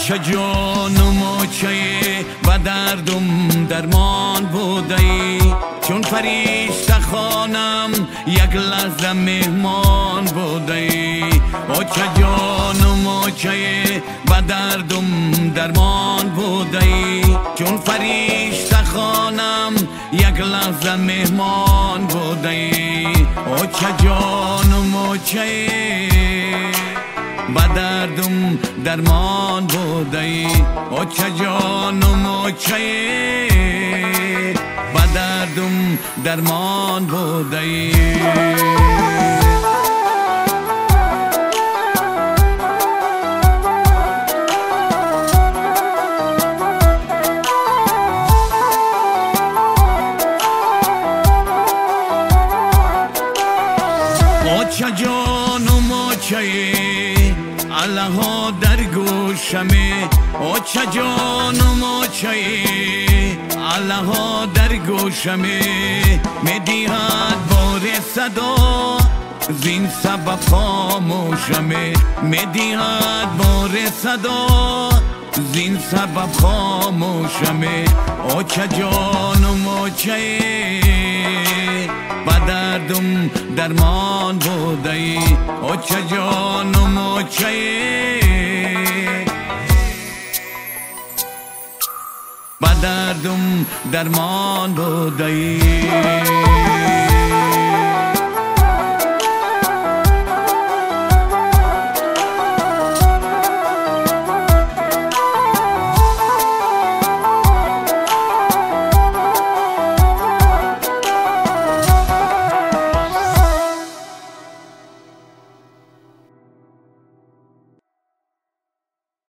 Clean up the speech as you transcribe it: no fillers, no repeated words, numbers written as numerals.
چه جان و موچه و دردم درمان بوده ای، چون فرشته خانم یک لحظه مهمان بوده ای. او چه جان و موچه و دردم درمان بوده ای، چون فرشته خانم یک لحظه مهمان بوده ای. او چه جان و موچه و دردم درمان بوده ای. او چه جان و موچه و دردم درمان بوده ای. او چه جان و موچه الله در گوشمه، او چه جان و موچه الله در گوشمه، میدهد بار صدا زین سبب خاموشمه، میدهد بار صدا زین سبب خاموشمه. او چه جان و موچه و دردم درمان بوده ای. او چه جان و موچه و دردم درمان بوده ای.